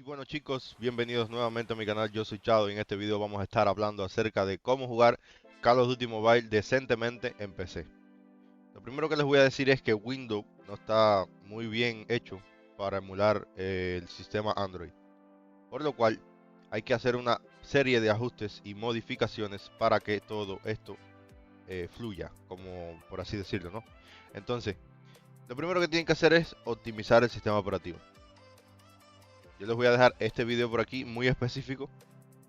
Y bueno chicos, bienvenidos nuevamente a mi canal, yo soy Chado y en este video vamos a estar hablando acerca de cómo jugar Call of Duty Mobile decentemente en PC. Lo primero que les voy a decir es que Windows no está muy bien hecho para emular el sistema Android, por lo cual hay que hacer una serie de ajustes y modificaciones para que todo esto fluya, como por así decirlo, ¿no? Entonces, lo primero que tienen que hacer es optimizar el sistema operativo. Yo les voy a dejar este video por aquí muy específico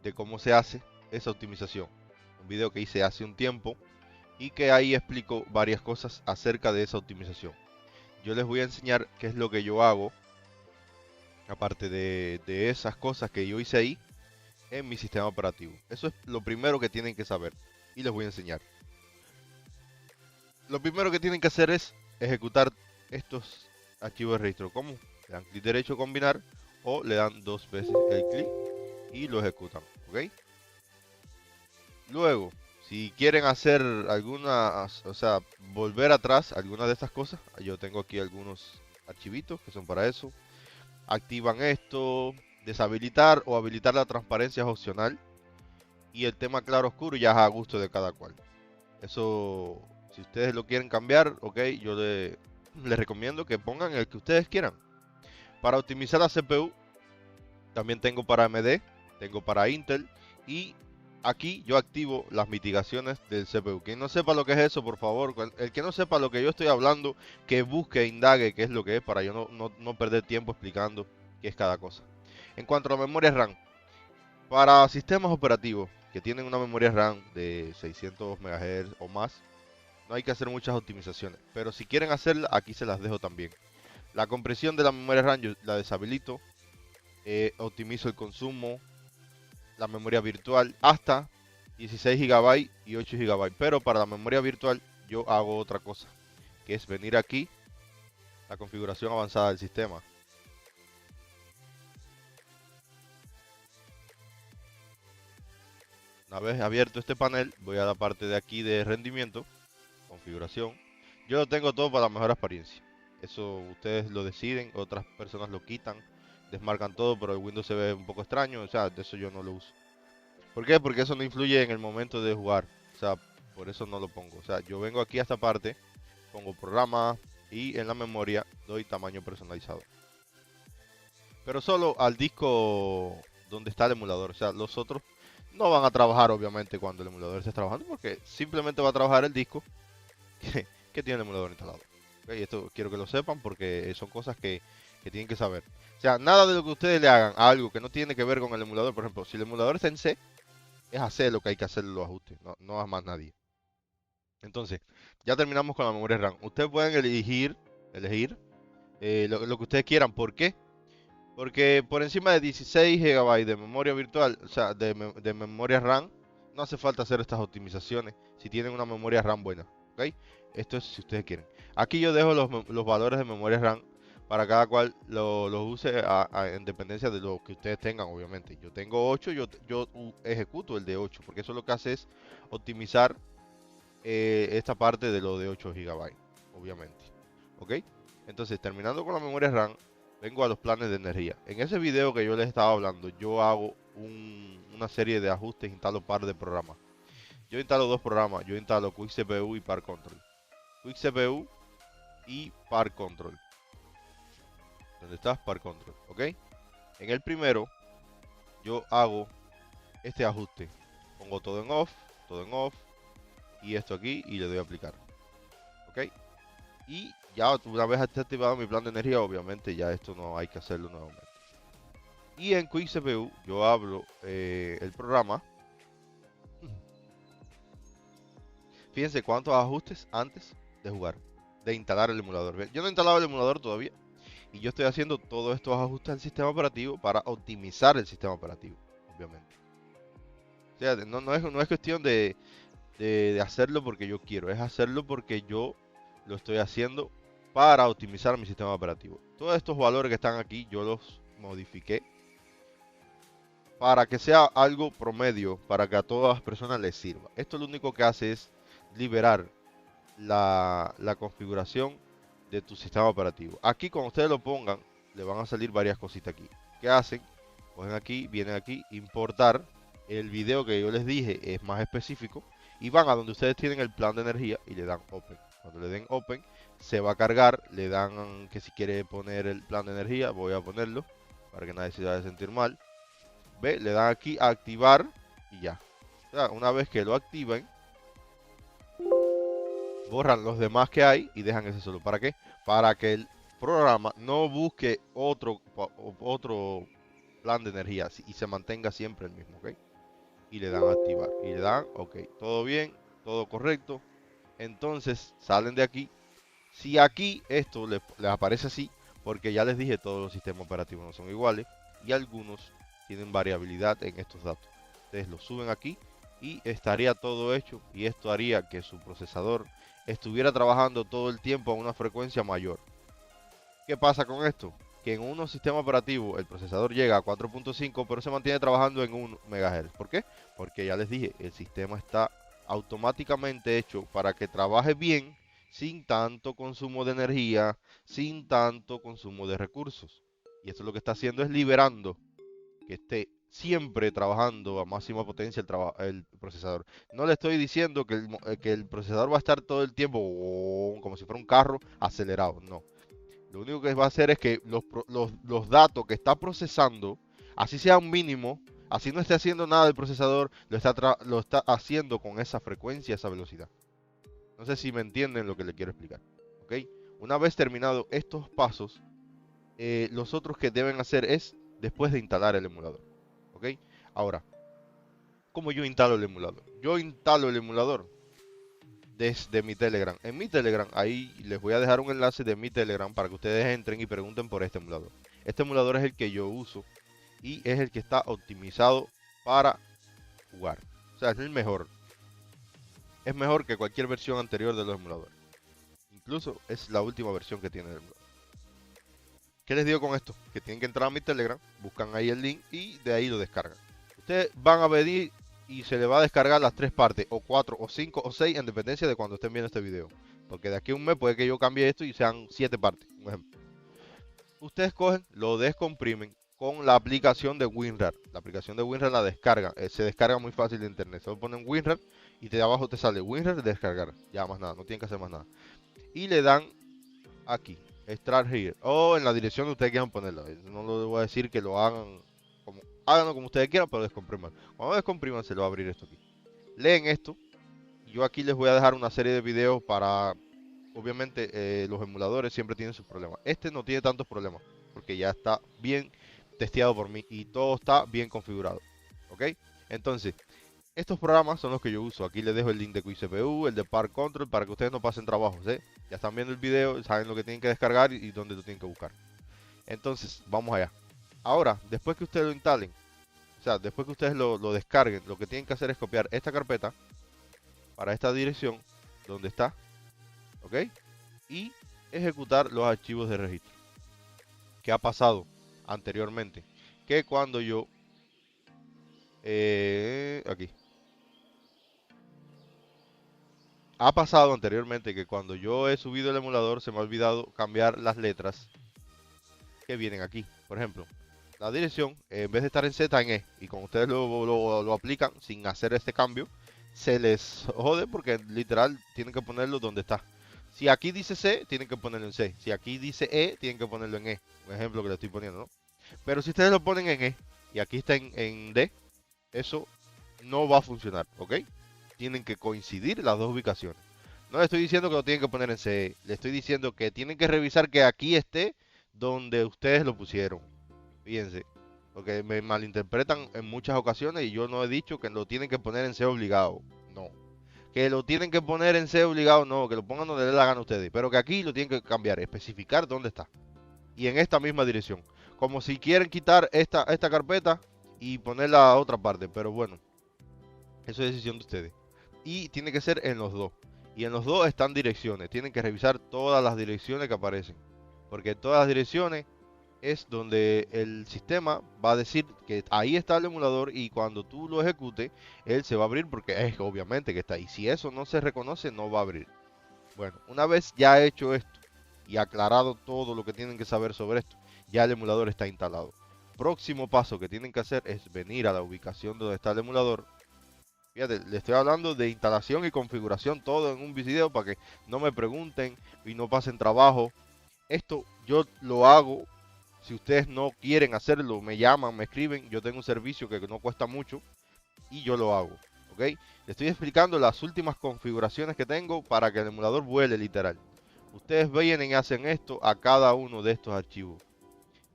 de cómo se hace esa optimización. Un video que hice hace un tiempo y que ahí explico varias cosas acerca de esa optimización. Yo les voy a enseñar qué es lo que yo hago, aparte de esas cosas que yo hice ahí en mi sistema operativo. Eso es lo primero que tienen que saber y les voy a enseñar. Lo primero que tienen que hacer es ejecutar estos archivos de registro. ¿Cómo? Le dan clic derecho combinar o le dan dos veces el clic y lo ejecutan. ¿Ok? Luego, si quieren hacer alguna, o sea, volver atrás alguna de estas cosas, yo tengo aquí algunos archivitos que son para eso. Activan esto, deshabilitar o habilitar la transparencia es opcional. Y el tema claro oscuro ya es a gusto de cada cual. Eso, si ustedes lo quieren cambiar, ok, yo les recomiendo que pongan el que ustedes quieran. Para optimizar la CPU, también tengo para AMD, tengo para Intel y aquí yo activo las mitigaciones del CPU. Quien no sepa lo que es eso, por favor, el que no sepa lo que yo estoy hablando, que busque e indague qué es lo que es para yo no perder tiempo explicando qué es cada cosa. En cuanto a la memoria RAM, para sistemas operativos que tienen una memoria RAM de 600 MHz o más, no hay que hacer muchas optimizaciones. Pero si quieren hacerla, aquí se las dejo también. La compresión de la memoria RAM yo la deshabilito, optimizo el consumo, la memoria virtual hasta 16 GB y 8 GB. Pero para la memoria virtual yo hago otra cosa, que es venir aquí, la configuración avanzada del sistema. Una vez abierto este panel, voy a la parte de aquí de rendimiento, configuración. Yo lo tengo todo para la mejor apariencia. Eso ustedes lo deciden, otras personas lo quitan, desmarcan todo, pero el Windows se ve un poco extraño, o sea, de eso yo no lo uso. ¿Por qué? Porque eso no influye en el momento de jugar. O sea, por eso no lo pongo. O sea, yo vengo aquí a esta parte, pongo programa y en la memoria doy tamaño personalizado. Pero solo al disco donde está el emulador. O sea, los otros no van a trabajar obviamente cuando el emulador esté trabajando porque simplemente va a trabajar el disco que tiene el emulador instalado. ¿Ok? Y esto quiero que lo sepan porque son cosas que tienen que saber. O sea, nada de lo que ustedes le hagan a algo que no tiene que ver con el emulador. Por ejemplo, si el emulador está en C, es hacer lo que hay que hacer los ajustes, no a más nadie. Entonces, ya terminamos con la memoria RAM. Ustedes pueden elegir lo que ustedes quieran. ¿Por qué? Porque por encima de 16 GB de memoria virtual, o sea, de memoria RAM, no hace falta hacer estas optimizaciones si tienen una memoria RAM buena. ¿Ok? Esto es si ustedes quieren. Aquí yo dejo los valores de memoria RAM para cada cual los use en dependencia de lo que ustedes tengan, obviamente. Yo tengo 8, yo ejecuto el de 8, porque eso lo que hace es optimizar esta parte de lo de 8 GB, obviamente. ¿Ok? Entonces, terminando con la memoria RAM, vengo a los planes de energía. En ese video que yo les estaba hablando, yo hago una serie de ajustes, instalo par de programas. Yo instalo dos programas, yo instalo Quick CPU y Par Control. Quick CPU y Par Control. ¿Dónde estás? Par Control, ¿ok? En el primero, yo hago este ajuste. Pongo todo en off, y esto aquí, y le doy a aplicar, ¿ok? Y ya una vez esté activado mi plan de energía, obviamente ya esto no hay que hacerlo nuevamente. Y en Quick CPU yo abro el programa. Fíjense cuántos ajustes antes de jugar, de instalar el emulador. Yo no he instalado el emulador todavía y yo estoy haciendo todos estos ajustes al sistema operativo para optimizar el sistema operativo, obviamente. O sea, no es cuestión de hacerlo porque yo quiero, es hacerlo porque yo lo estoy haciendo para optimizar mi sistema operativo. Todos estos valores que están aquí yo los modifiqué para que sea algo promedio, para que a todas las personas les sirva. Esto lo único que hace es liberar la configuración de tu sistema operativo. Aquí cuando ustedes lo pongan, le van a salir varias cositas aquí. ¿Qué hacen? cogen aquí, vienen aquí, importar. El video que yo les dije es más específico y van a donde ustedes tienen el plan de energía y le dan Open. Cuando le den Open, se va a cargar, le dan que si quiere poner el plan de energía, voy a ponerlo para que nadie se vaya a sentir mal. Ve, le dan aquí a activar y ya. O sea, una vez que lo activen, borran los demás que hay y dejan ese solo. ¿Para qué? Para que el programa no busque otro plan de energía y se mantenga siempre el mismo, ¿ok? Y le dan a activar y le dan, ok, todo bien, todo correcto. Entonces salen de aquí. Si aquí esto les aparece así, porque ya les dije, todos los sistemas operativos no son iguales y algunos tienen variabilidad en estos datos. Ustedes lo suben aquí y estaría todo hecho y esto haría que su procesador estuviera trabajando todo el tiempo a una frecuencia mayor. ¿Qué pasa con esto? Que en unos sistemas operativos el procesador llega a 4.5 pero se mantiene trabajando en 1 MHz. ¿Por qué? Porque ya les dije, el sistema está automáticamente hecho para que trabaje bien sin tanto consumo de energía, sin tanto consumo de recursos. Y esto lo que está haciendo es liberando que esté siempre trabajando a máxima potencia el procesador. No le estoy diciendo que el procesador va a estar todo el tiempo como si fuera un carro acelerado, no. Lo único que va a hacer es que los datos que está procesando, así sea un mínimo, así no esté haciendo nada el procesador, lo está haciendo con esa frecuencia, esa velocidad. No sé si me entienden lo que le quiero explicar. ¿Ok? Una vez terminado estos pasos, los otros que deben hacer es después de instalar el emulador. ¿Ok? Ahora, ¿cómo yo instalo el emulador? Yo instalo el emulador desde mi Telegram. En mi Telegram, ahí les voy a dejar un enlace de mi Telegram para que ustedes entren y pregunten por este emulador. Este emulador es el que yo uso y es el que está optimizado para jugar. O sea, es el mejor. Es mejor que cualquier versión anterior de los emuladores. Incluso es la última versión que tiene el emulador. ¿Qué les digo con esto? Que tienen que entrar a mi Telegram, buscan ahí el link y de ahí lo descargan. Ustedes van a venir y se le va a descargar las 3 partes, o 4, o 5, o 6, en dependencia de cuando estén viendo este video. Porque de aquí a un mes puede que yo cambie esto y sean 7 partes, un ejemplo. Ustedes cogen, lo descomprimen con la aplicación de WinRAR. La aplicación de WinRAR la descargan, se descarga muy fácil de internet. Solo ponen WinRAR y de abajo te sale WinRAR descargar. Ya más nada, no tienen que hacer más nada. Y le dan aquí, Start Here, o en la dirección que ustedes quieran ponerlo. No les voy a decir que lo hagan como, háganlo como ustedes quieran, pero descompriman. Cuando descompriman se le va a abrir esto aquí. Leen esto. Yo aquí les voy a dejar una serie de videos para, obviamente los emuladores siempre tienen sus problemas. Este no tiene tantos problemas porque ya está bien testeado por mí y todo está bien configurado. ¿Ok? Entonces, estos programas son los que yo uso. Aquí les dejo el link de QuickCPU, el de Park Control, para que ustedes no pasen trabajos. Ya están viendo el video, saben lo que tienen que descargar y dónde lo tienen que buscar. Entonces, vamos allá. Ahora, después que ustedes lo instalen, o sea, después que ustedes lo descarguen, lo que tienen que hacer es copiar esta carpeta para esta dirección donde está, ¿ok? Y ejecutar los archivos de registro. ¿Qué ha pasado anteriormente? Que cuando yo, aquí, ha pasado anteriormente que cuando yo he subido el emulador se me ha olvidado cambiar las letras que vienen aquí. Por ejemplo, la dirección, en vez de estar en Z, en E. Y cuando ustedes lo aplican sin hacer este cambio, se les jode porque literal tienen que ponerlo donde está. Si aquí dice C, tienen que ponerlo en C. Si aquí dice E, tienen que ponerlo en E. Un ejemplo que le estoy poniendo, ¿no? Pero si ustedes lo ponen en E y aquí está en D, eso no va a funcionar, ¿ok? Tienen que coincidir las dos ubicaciones. No le estoy diciendo que lo tienen que poner en C, le estoy diciendo que tienen que revisar que aquí esté donde ustedes lo pusieron. Fíjense, porque me malinterpretan en muchas ocasiones y yo no he dicho que lo tienen que poner en C obligado. No. Que lo tienen que poner en C obligado, no. Que lo pongan donde les la gana a ustedes. Pero que aquí lo tienen que cambiar, especificar dónde está. Y en esta misma dirección. Como si quieren quitar esta carpeta y ponerla a otra parte. Pero bueno, eso es decisión de ustedes. Y tiene que ser en los dos. Y en los dos están direcciones. Tienen que revisar todas las direcciones que aparecen. Porque todas las direcciones es donde el sistema va a decir que ahí está el emulador y cuando tú lo ejecutes, él se va a abrir porque es obviamente que está ahí. Si eso no se reconoce, no va a abrir. Bueno, una vez ya hecho esto y aclarado todo lo que tienen que saber sobre esto, ya el emulador está instalado. próximo paso que tienen que hacer es venir a la ubicación donde está el emulador. Fíjate, le estoy hablando de instalación y configuración todo en un video para que no me pregunten y no pasen trabajo. Esto yo lo hago. Si ustedes no quieren hacerlo, me llaman, me escriben. Yo tengo un servicio que no cuesta mucho y yo lo hago. ¿Ok? Le estoy explicando las últimas configuraciones que tengo para que el emulador vuele literal. Ustedes vienen y hacen esto a cada uno de estos archivos.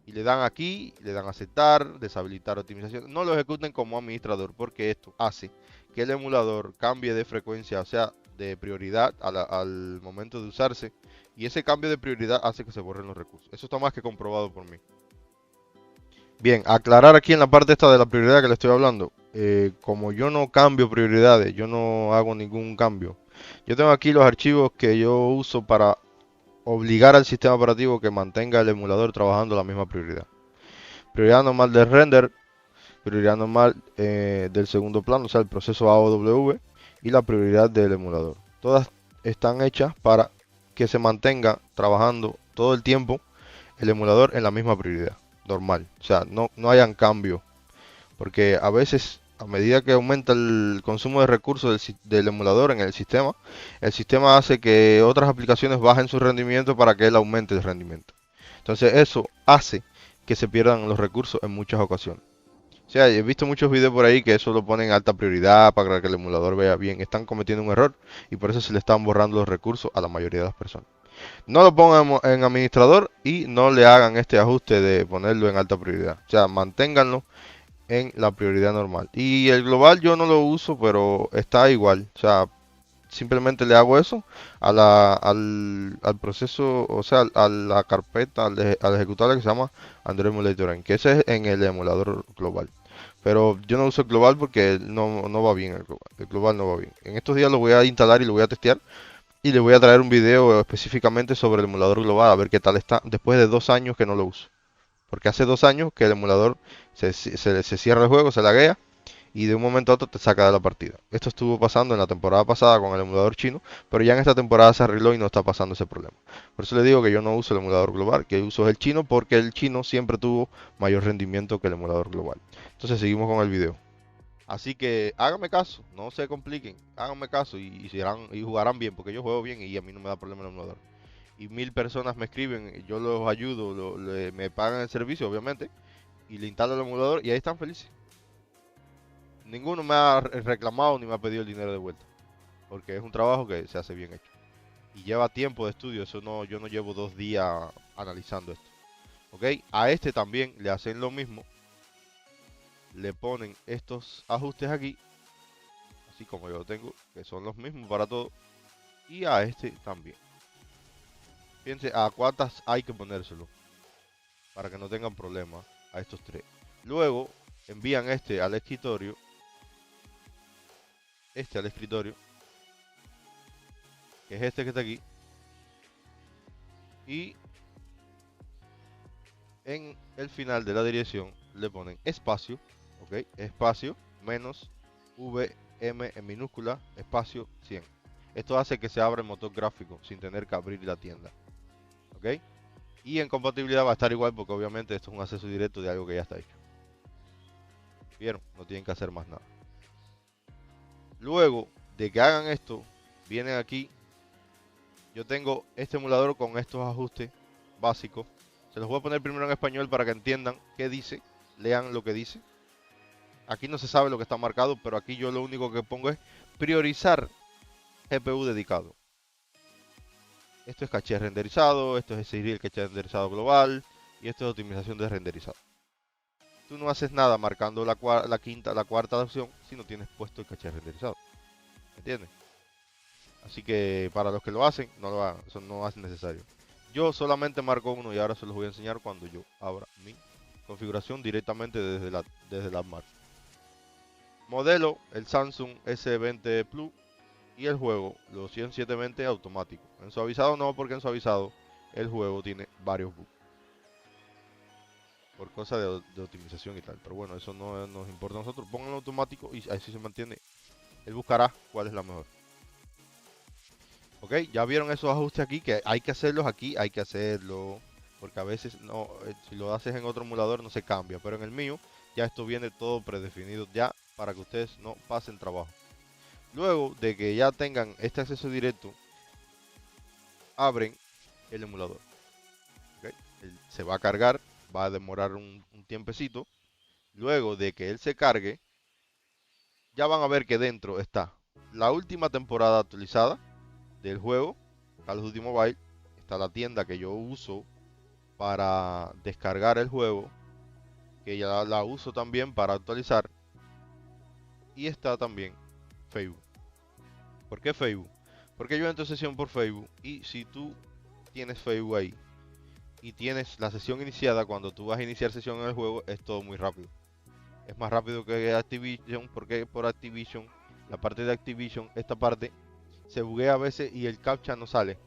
Y le dan aquí, le dan aceptar, deshabilitar optimización. No lo ejecuten como administrador porque esto hace que el emulador cambie de frecuencia, o sea, de prioridad al momento de usarse. Y ese cambio de prioridad hace que se borren los recursos. Eso está más que comprobado por mí. Bien, aclarar aquí en la parte esta de la prioridad que le estoy hablando. Como yo no cambio prioridades, yo no hago ningún cambio. Yo tengo aquí los archivos que yo uso para obligar al sistema operativo que mantenga el emulador trabajando la misma prioridad. Prioridad normal del render, prioridad normal del segundo plano, o sea, el proceso AOW y la prioridad del emulador. Todas están hechas para que se mantenga trabajando todo el tiempo el emulador en la misma prioridad normal. O sea, no hayan cambios. Porque a veces, a medida que aumenta el consumo de recursos del emulador en el sistema hace que otras aplicaciones bajen su rendimiento para que él aumente el rendimiento. Entonces eso hace que se pierdan los recursos en muchas ocasiones. O sea, he visto muchos videos por ahí que eso lo ponen en alta prioridad para que el emulador vea bien. Están cometiendo un error y por eso se le están borrando los recursos a la mayoría de las personas. No lo pongan en administrador y no le hagan este ajuste de ponerlo en alta prioridad. O sea, manténganlo en la prioridad normal. Y el global yo no lo uso, pero está igual. O sea, simplemente le hago eso al proceso, o sea, a la carpeta, al ejecutable que se llama Android Emulator N, que ese es en el emulador global. Pero yo no uso el global porque no va bien el global. El global no va bien. En estos días lo voy a instalar y lo voy a testear. Y le voy a traer un video específicamente sobre el emulador global, a ver qué tal está, después de 2 años que no lo uso. Porque hace 2 años que el emulador se cierra el juego, se laguea y de un momento a otro te saca de la partida. Esto estuvo pasando en la temporada pasada con el emulador chino, pero ya en esta temporada se arregló y no está pasando ese problema. Por eso le digo que yo no uso el emulador global, que uso el chino porque el chino siempre tuvo mayor rendimiento que el emulador global. Entonces seguimos con el video. Así que háganme caso, no se compliquen, háganme caso y jugarán bien, porque yo juego bien y a mí no me da problema el emulador. Y 1000 personas me escriben, yo los ayudo, me pagan el servicio, obviamente, y le instalo el emulador y ahí están felices. Ninguno me ha reclamado ni me ha pedido el dinero de vuelta, porque es un trabajo que se hace bien hecho. Y lleva tiempo de estudio, eso no, yo no llevo 2 días analizando esto. ¿Ok? A este también le hacen lo mismo, le ponen estos ajustes aquí, así como yo lo tengo, que son los mismos para todos, y a este también. Fíjense a cuántas hay que ponérselo, para que no tengan problemas a estos tres. Luego envían este al escritorio, que es este que está aquí, y en el final de la dirección le ponen espacio, ok, espacio menos VM en minúscula, espacio 100. Esto hace que se abra el motor gráfico sin tener que abrir la tienda, ok. Y en compatibilidad va a estar igual porque obviamente esto es un acceso directo de algo que ya está hecho. ¿Vieron? No tienen que hacer más nada. Luego de que hagan esto, vienen aquí. Yo tengo este emulador con estos ajustes básicos. Se los voy a poner primero en español para que entiendan qué dice. Lean lo que dice. Aquí no se sabe lo que está marcado, pero aquí yo lo único que pongo es priorizar GPU dedicado. Esto es caché renderizado, esto es seguir el caché renderizado global y esto es optimización de renderizado. Tú no haces nada marcando la cuarta opción si no tienes puesto el caché renderizado. ¿Entiendes? Así que para los que lo hacen, no lo hagan, eso no es necesario. Yo solamente marco uno y ahora se los voy a enseñar cuando yo abra mi configuración directamente desde la marca. Modelo, el Samsung S20 Plus y el juego, los 10720 automático. En suavizado no, porque en suavizado el juego tiene varios bugs. Por cosa de optimización y tal. Pero bueno, eso no nos importa a nosotros. Pónganlo automático y así se mantiene. Él buscará cuál es la mejor. Ok, ya vieron esos ajustes aquí, que hay que hacerlos aquí, hay que hacerlo. porque a veces no, si lo haces en otro emulador no se cambia, pero en el mío ya esto viene todo predefinido ya para que ustedes no pasen trabajo. Luego de que ya tengan este acceso directo, abren el emulador. ¿Ok? Se va a cargar, va a demorar un tiempecito. Luego de que él se cargue, ya van a ver que dentro está la última temporada actualizada del juego, Call of Duty Mobile. Está la tienda que yo uso para descargar el juego, que ya la uso también para actualizar. Y está también Facebook. ¿Por qué Facebook? Porque yo entro sesión por Facebook y si tú tienes Facebook ahí y tienes la sesión iniciada, cuando tú vas a iniciar sesión en el juego es todo muy rápido. Es más rápido que Activision, porque por Activision, la parte de Activision, esta parte se buguea a veces y el captcha no sale.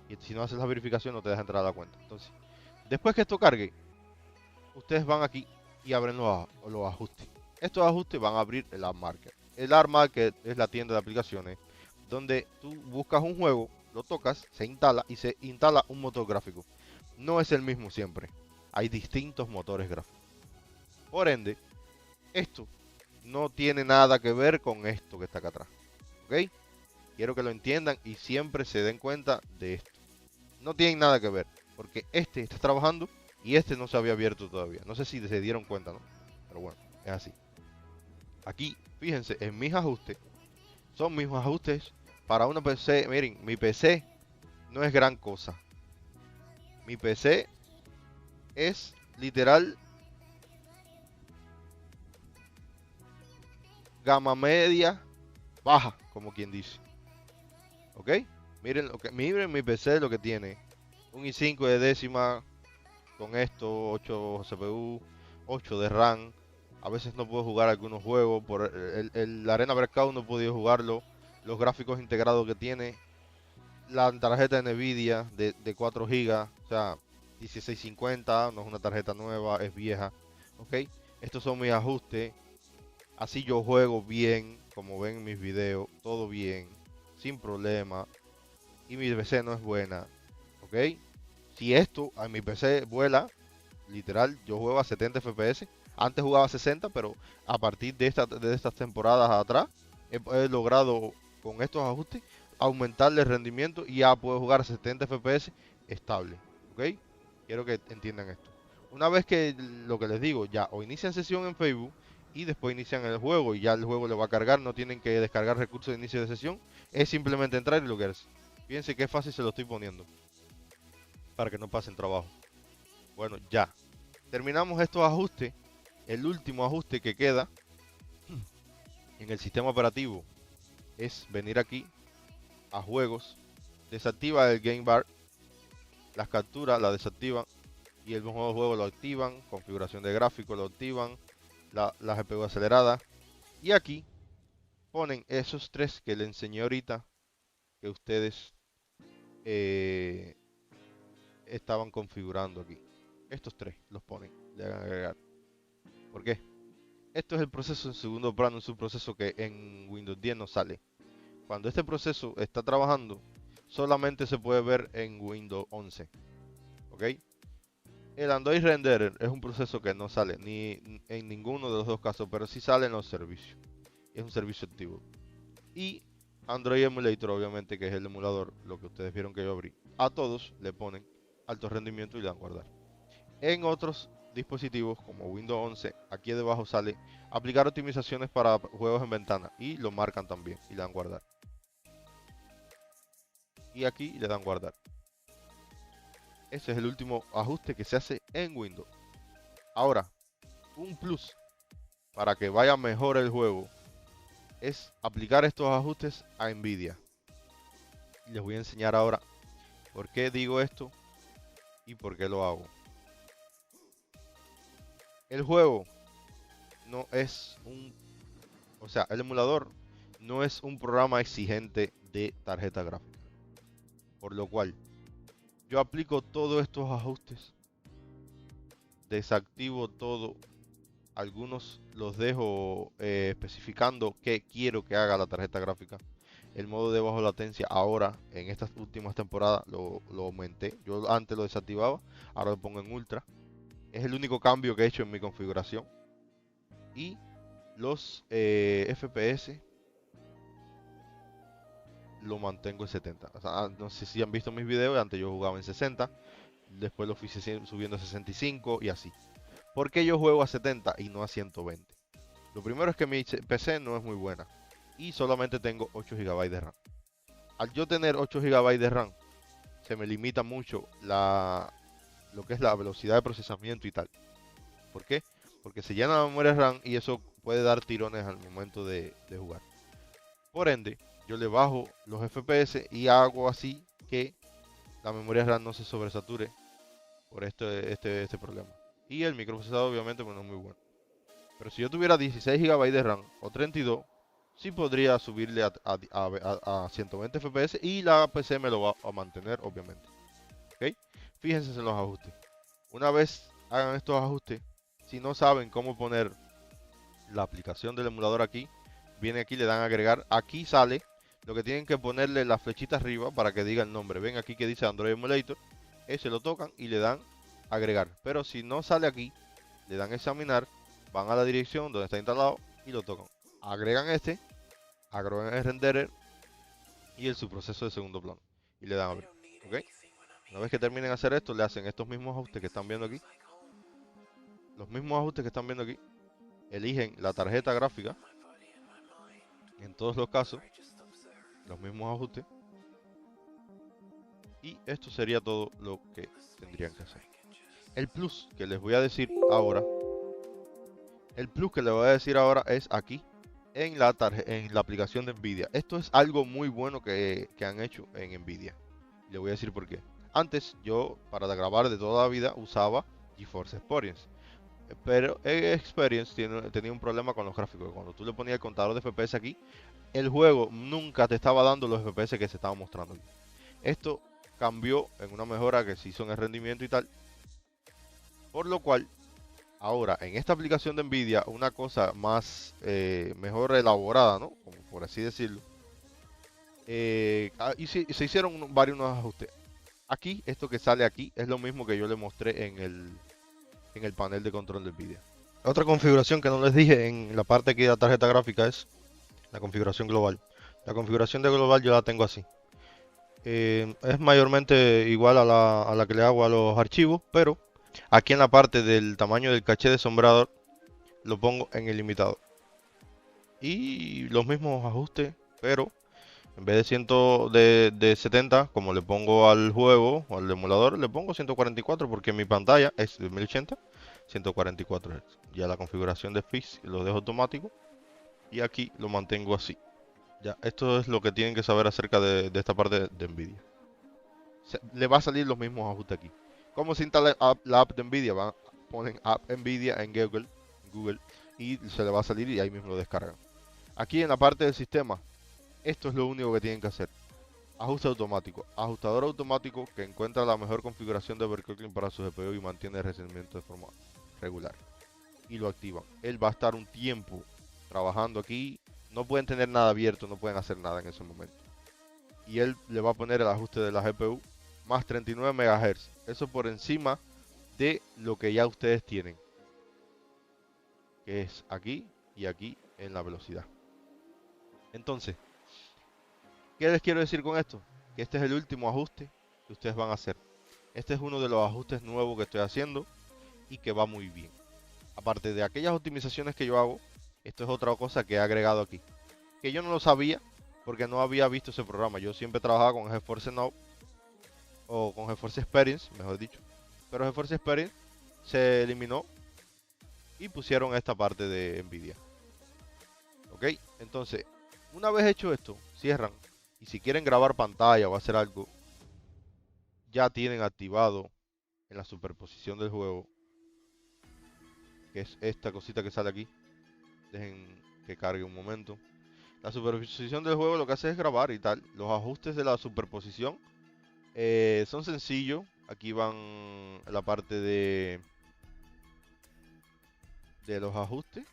Y si no haces la verificación no te deja entrar a la cuenta. Entonces, después que esto cargue, ustedes van aquí y abren los ajustes. Estos ajustes van a abrir el App Market. El App Market es la tienda de aplicaciones donde tú buscas un juego, lo tocas, se instala y se instala un motor gráfico. No es el mismo siempre. Hay distintos motores gráficos. Por ende, esto no tiene nada que ver con esto que está acá atrás. ¿Ok? Quiero que lo entiendan y siempre se den cuenta de esto. No tienen nada que ver, porque este está trabajando y este no se había abierto todavía. No sé si se dieron cuenta, ¿no? Pero bueno, es así. Aquí, fíjense, en mis ajustes, son mis ajustes para una PC. Miren, mi PC no es gran cosa. Mi PC es literal gama media baja, como quien dice. ¿Ok? Miren mi PC lo que tiene. Un i5 de décima con esto, 8 CPU, 8 de RAM. A veces no puedo jugar algunos juegos. Por el Arena Breakout no he podido jugarlo. Los gráficos integrados que tiene. La tarjeta de Nvidia de 4 GB. O sea, 1650. No es una tarjeta nueva, es vieja. ¿Ok? Estos son mis ajustes. Así yo juego bien. Como ven en mis videos. Todo bien. Sin problema. Y mi PC no es buena. ¿Ok? Si esto a mi PC vuela, literal, yo juego a 70 FPS. Antes jugaba a 60, pero a partir de estas temporadas atrás, he logrado con estos ajustes aumentarle el rendimiento y ya puedo jugar a 70 FPS estable. ¿Ok? Quiero que entiendan esto. Una vez que lo que les digo, ya o inician sesión en Facebook y después inician el juego y ya el juego le va a cargar, no tienen que descargar recursos de inicio de sesión, es simplemente entrar y loguearse. Fíjense qué fácil se lo estoy poniendo para que no pasen trabajo. Bueno, ya. Terminamos estos ajustes. El último ajuste que queda en el sistema operativo es venir aquí a juegos, desactiva el game bar, las capturas la desactivan y el modo de juego lo activan, configuración de gráfico lo activan, la GPU acelerada y aquí ponen esos tres que les enseñé ahorita que ustedes eh, estaban configurando aquí. Estos tres los ponen, le hagan agregar. ¿Por qué? Esto es el proceso en segundo plano, es un proceso que en Windows 10 no sale. Cuando este proceso está trabajando, solamente se puede ver en Windows 11. ¿Ok? El Android Renderer es un proceso que no sale ni en ninguno de los dos casos, pero sí sale en los servicios. Es un servicio activo. Y Android Emulator, obviamente, que es el emulador, lo que ustedes vieron que yo abrí. A todos le ponen alto rendimiento y le dan guardar. En otros dispositivos como Windows 11, aquí debajo sale aplicar optimizaciones para juegos en ventana y lo marcan también y le dan guardar. Y aquí le dan guardar. Ese es el último ajuste que se hace en Windows. Ahora, un plus para que vaya mejor el juego es aplicar estos ajustes a Nvidia. Les voy a enseñar ahora por qué digo esto y por qué lo hago. El juego no es o sea, el emulador no es un programa exigente de tarjeta gráfica. Por lo cual, yo aplico todos estos ajustes, desactivo todo, algunos los dejo especificando qué quiero que haga la tarjeta gráfica. El modo de bajo latencia ahora, en estas últimas temporadas, lo aumenté. Yo antes lo desactivaba, ahora lo pongo en ultra. Es el único cambio que he hecho en mi configuración. Y los FPS lo mantengo en 70. O sea, no sé si han visto mis videos, antes yo jugaba en 60, después lo fui subiendo a 65 y así. ¿Por qué yo juego a 70 y no a 120? Lo primero es que mi PC no es muy buena y solamente tengo 8 GB de RAM. Al yo tener 8 GB de RAM, se me limita mucho lo que es la velocidad de procesamiento y tal. ¿Por qué? Porque se llena la memoria RAM y eso puede dar tirones al momento de jugar. Por ende, yo le bajo los FPS y hago así que la memoria RAM no se sobresature por este problema. Y el microprocesador obviamente pues, no es muy bueno. Pero si yo tuviera 16 GB de RAM o 32, sí podría subirle a 120 FPS y la PC me lo va a mantener obviamente. ¿Ok? Fíjense en los ajustes. Una vez hagan estos ajustes, si no saben cómo poner la aplicación del emulador aquí, viene aquí, le dan a agregar, aquí sale lo que tienen que ponerle la flechita arriba para que diga el nombre. Ven aquí que dice Android Emulator, ese lo tocan y le dan agregar. Pero si no sale aquí, le dan examinar, van a la dirección donde está instalado y lo tocan. Agregan agregan el renderer y el subproceso de segundo plano y le dan abrir. ¿Ok? Una vez que terminen de hacer esto, le hacen estos mismos ajustes que están viendo aquí. Los mismos ajustes que están viendo aquí. Eligen la tarjeta gráfica. En todos los casos, los mismos ajustes. Y esto sería todo lo que tendrían que hacer. El plus que les voy a decir ahora. El plus que les voy a decir ahora es aquí. En la aplicación de Nvidia. Esto es algo muy bueno que han hecho en Nvidia. Le voy a decir por qué. Antes yo, para grabar de toda la vida, usaba GeForce Experience. Pero Experience tenía un problema con los gráficos. Cuando tú le ponías el contador de FPS aquí, el juego nunca te estaba dando los FPS que se estaban mostrando aquí. Esto cambió en una mejora que se hizo en el rendimiento y tal. Por lo cual, ahora en esta aplicación de Nvidia, una cosa más mejor elaborada, ¿no? Como por así decirlo. Y se hicieron varios ajustes. Aquí, esto que sale aquí, es lo mismo que yo le mostré en el panel de control de Nvidia. Otra configuración que no les dije en la parte aquí de la tarjeta gráfica es la configuración global. La configuración de global yo la tengo así. Es mayormente igual a la que le hago a los archivos, pero aquí en la parte del tamaño del caché de sombreador lo pongo en el limitador. Y los mismos ajustes, pero en vez de 70, como le pongo al juego o al emulador, le pongo 144 porque mi pantalla es de 1080, 144 Hz. Ya la configuración de FIX lo dejo automático y aquí lo mantengo así. Ya, esto es lo que tienen que saber acerca de esta parte de Nvidia. Le va a salir los mismos ajustes aquí. ¿Cómo se instala la app de Nvidia? Ponen app Nvidia en Google y se le va a salir y ahí mismo lo descargan. Aquí en la parte del sistema, esto es lo único que tienen que hacer. Ajuste automático. Ajustador automático que encuentra la mejor configuración de overclocking para su GPU y mantiene el rendimiento de forma regular. Y lo activan. Él va a estar un tiempo trabajando aquí. No pueden tener nada abierto, no pueden hacer nada en ese momento. Y él le va a poner el ajuste de la GPU más 39 MHz. Eso por encima de lo que ya ustedes tienen. Que es aquí y aquí en la velocidad. Entonces, ¿qué les quiero decir con esto? Que este es el último ajuste que ustedes van a hacer. Este es uno de los ajustes nuevos que estoy haciendo y que va muy bien. Aparte de aquellas optimizaciones que yo hago, esto es otra cosa que he agregado aquí. Que yo no lo sabía porque no había visto ese programa. Yo siempre trabajaba con GeForce Now o con GeForce Experience, mejor dicho. Pero GeForce Experience se eliminó y pusieron esta parte de Nvidia. Ok, entonces, una vez hecho esto, cierran. Y si quieren grabar pantalla o hacer algo, ya tienen activado en la superposición del juego, que es esta cosita que sale aquí. Dejen que cargue un momento. La superposición del juego lo que hace es grabar y tal. Los ajustes de la superposición son sencillos. Aquí van la parte de los ajustes.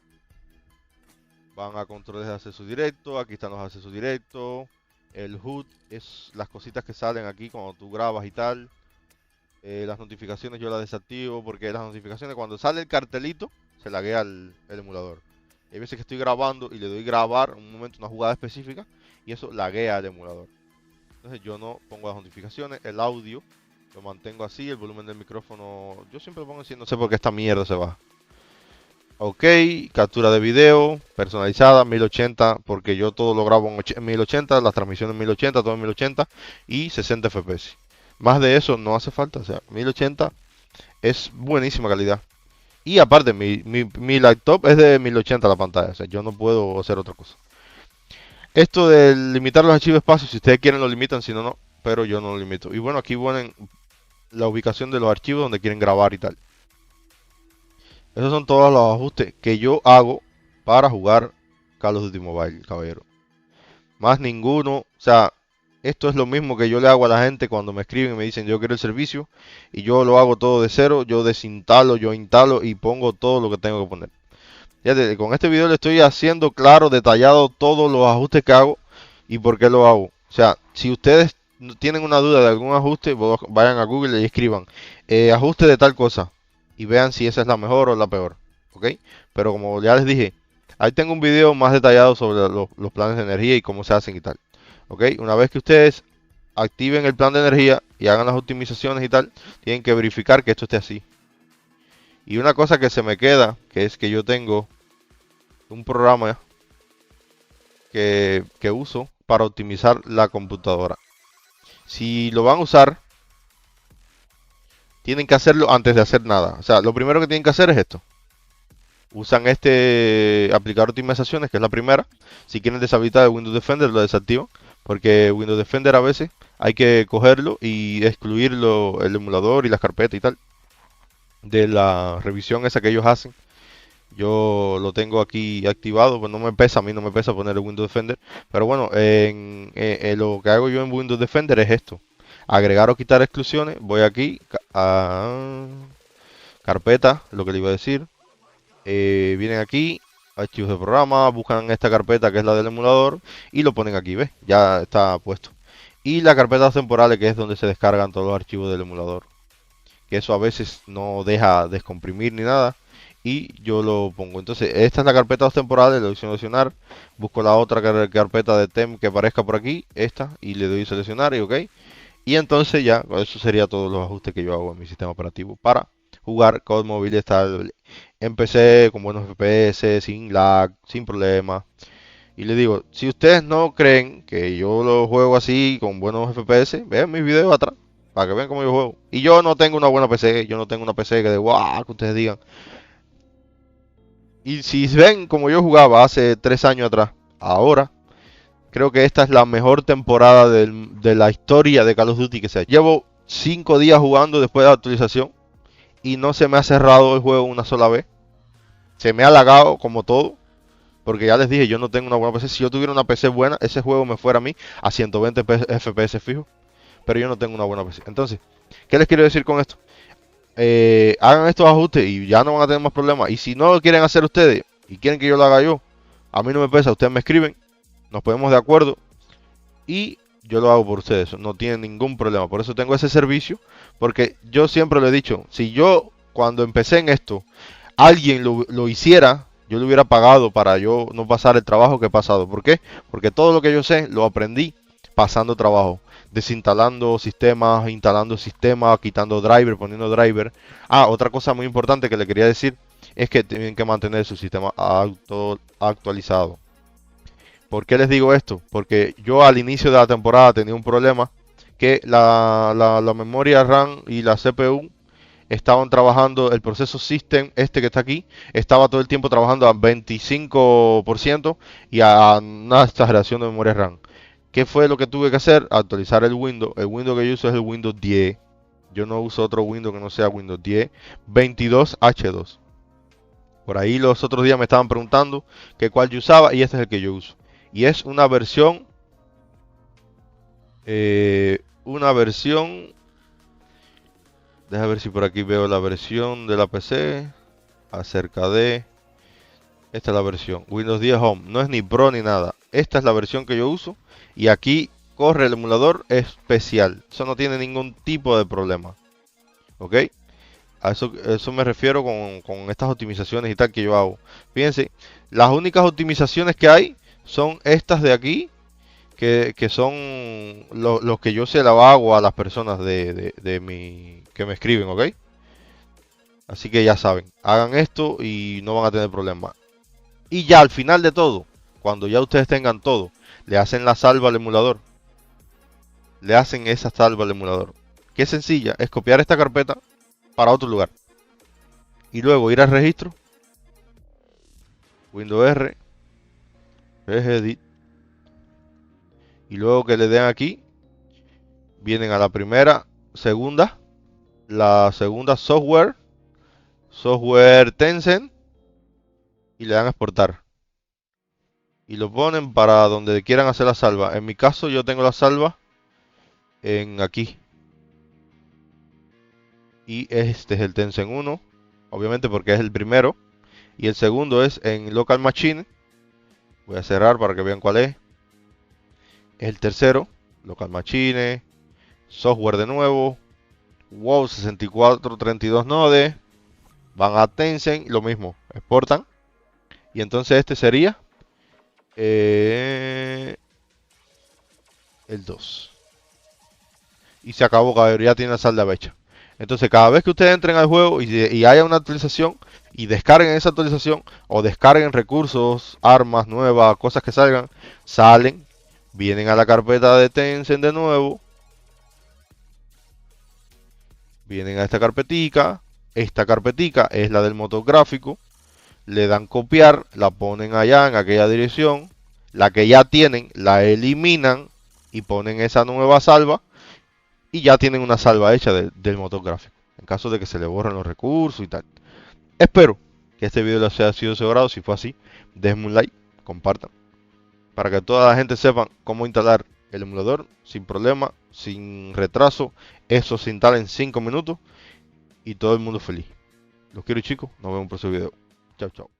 Van a controles de acceso directo. Aquí están los accesos directos. El HUD es las cositas que salen aquí cuando tú grabas y tal. Las notificaciones yo las desactivo porque las notificaciones cuando sale el cartelito se laguea el emulador. Hay veces que estoy grabando y le doy grabar en un momento una jugada específica y eso laguea el emulador. Entonces yo no pongo las notificaciones, el audio lo mantengo así, el volumen del micrófono yo siempre lo pongo así, no sé por qué esta mierda se baja. Ok, captura de video, personalizada, 1080, porque yo todo lo grabo en 1080, las transmisiones en 1080, todo en 1080 y 60 FPS. Más de eso no hace falta, o sea, 1080 es buenísima calidad. Y aparte, mi laptop es de 1080 la pantalla, o sea, yo no puedo hacer otra cosa. Esto de limitar los archivos de espacio, si ustedes quieren lo limitan, si no, no, pero yo no lo limito. Y bueno, aquí ponen la ubicación de los archivos donde quieren grabar y tal. Esos son todos los ajustes que yo hago para jugar Call of Duty Mobile, caballero. Más ninguno, o sea, esto es lo mismo que yo le hago a la gente cuando me escriben y me dicen yo quiero el servicio y yo lo hago todo de cero, yo desinstalo, yo instalo y pongo todo lo que tengo que poner. Fíjate, con este video le estoy haciendo claro, detallado todos los ajustes que hago y por qué lo hago. O sea, si ustedes tienen una duda de algún ajuste, vayan a Google y escriban ajuste de tal cosa y vean si esa es la mejor o la peor. ¿Ok? Pero como ya les dije, ahí tengo un video más detallado sobre los planes de energía y cómo se hacen y tal. ¿Ok? Una vez que ustedes activen el plan de energía y hagan las optimizaciones y tal, tienen que verificar que esto esté así. Y una cosa que se me queda, que es que yo tengo un programa que uso para optimizar la computadora. Si lo van a usar, tienen que hacerlo antes de hacer nada. O sea, lo primero que tienen que hacer es esto. Usan este aplicar optimizaciones, que es la primera. Si quieren deshabilitar el Windows Defender, lo desactivan. Porque Windows Defender a veces hay que cogerlo y excluirlo, el emulador y las carpetas y tal, de la revisión esa que ellos hacen. Yo lo tengo aquí activado, pues no me pesa, a mí no me pesa poner el Windows Defender. Pero bueno, lo que hago yo en Windows Defender es esto. Agregar o quitar exclusiones. Voy aquí a carpeta, lo que le iba a decir. Vienen aquí, archivos de programa, buscan esta carpeta que es la del emulador y lo ponen aquí, ¿ves? Ya está puesto. Y la carpeta temporales que es donde se descargan todos los archivos del emulador. Que eso a veces no deja descomprimir ni nada y yo lo pongo. Entonces, esta es la carpeta temporales, le doy seleccionar, busco la otra carpeta de tem que aparezca por aquí, esta, y le doy seleccionar y ok. Y entonces ya, eso sería todos los ajustes que yo hago en mi sistema operativo para jugar COD móvil estable en PC con buenos FPS, sin lag, sin problema. Y le digo, si ustedes no creen que yo lo juego así con buenos FPS, vean mis videos atrás para que vean cómo yo juego. Y yo no tengo una buena PC, yo no tengo una PC que de guau, que ustedes digan. Y si ven como yo jugaba hace 3 años atrás, ahora creo que esta es la mejor temporada de la historia de Call of Duty que se ha hecho. Llevo 5 días jugando después de la actualización y no se me ha cerrado el juego una sola vez. Se me ha lagado como todo. Porque ya les dije, yo no tengo una buena PC. Si yo tuviera una PC buena, ese juego me fuera a mí a 120 FPS fijo. Pero yo no tengo una buena PC. Entonces, ¿qué les quiero decir con esto? Hagan estos ajustes y ya no van a tener más problemas. Y si no lo quieren hacer ustedes y quieren que yo lo haga yo, a mí no me pesa. Ustedes me escriben, nos ponemos de acuerdo y yo lo hago por ustedes. No tienen ningún problema. Por eso tengo ese servicio. Porque yo siempre lo he dicho, si yo cuando empecé en esto, alguien lo hiciera, yo le hubiera pagado para yo no pasar el trabajo que he pasado. ¿Por qué? Porque todo lo que yo sé lo aprendí pasando trabajo. Desinstalando sistemas, instalando sistemas, quitando driver, poniendo driver. Ah, otra cosa muy importante que le quería decir es que tienen que mantener su sistema actualizado. ¿Por qué les digo esto? Porque yo al inicio de la temporada tenía un problema que la memoria RAM y la CPU estaban trabajando, el proceso System, este que está aquí, estaba todo el tiempo trabajando a 25% y a una exageración de memoria RAM. ¿Qué fue lo que tuve que hacer? Actualizar el Windows. El Windows que yo uso es el Windows 10. Yo no uso otro Windows que no sea Windows 10 22H2. Por ahí los otros días me estaban preguntando que cuál yo usaba y este es el que yo uso. Y es una versión. Deja ver si por aquí veo la versión de la PC. Acerca de. Esta es la versión. Windows 10 Home. No es ni Pro ni nada. Esta es la versión que yo uso. Y aquí corre el emulador especial. Eso no tiene ningún tipo de problema. ¿Ok? A eso me refiero con estas optimizaciones y tal que yo hago. Fíjense, las únicas optimizaciones que hay son estas de aquí, que son los que yo se la hago a las personas que me escriben, ¿ok? Así que ya saben, hagan esto y no van a tener problema. Y ya al final de todo, cuando ya ustedes tengan todo, le hacen la salva al emulador. Le hacen esa salva al emulador. Que es sencilla, es copiar esta carpeta para otro lugar. Y luego ir al registro, Windows R, Edit. Y luego que le den aquí, vienen a la primera, segunda, la segunda software Tencent, y le dan a exportar. Y lo ponen para donde quieran hacer la salva. En mi caso yo tengo la salva en aquí. Y este es el Tencent 1, obviamente porque es el primero. Y el segundo es en Local Machine. Voy a cerrar para que vean cuál es. Es el tercero, Local Machine, software de nuevo, WoW 6432 Node, van a Tencent, lo mismo, exportan. Y entonces este sería eh, el 2. Y se acabó, cabrón, ya tiene la salda hecha. Entonces, cada vez que ustedes entren al juego y haya una actualización y descarguen esa actualización o descarguen recursos, armas nuevas, cosas que salgan, salen, vienen a la carpeta de Tencent de nuevo, vienen a esta carpetica. Esta carpetica es la del motor gráfico. Le dan copiar, la ponen allá en aquella dirección. La que ya tienen, la eliminan y ponen esa nueva salva. Y ya tienen una salva hecha del motor gráfico. En caso de que se le borren los recursos y tal. Espero que este video les haya sido de su agrado. Si fue así, déjenme un like, compartan. Para que toda la gente sepa cómo instalar el emulador sin problema, sin retraso. Eso se instala en 5 minutos y todo el mundo feliz. Los quiero, chicos, nos vemos en el próximo video. Chao, chao.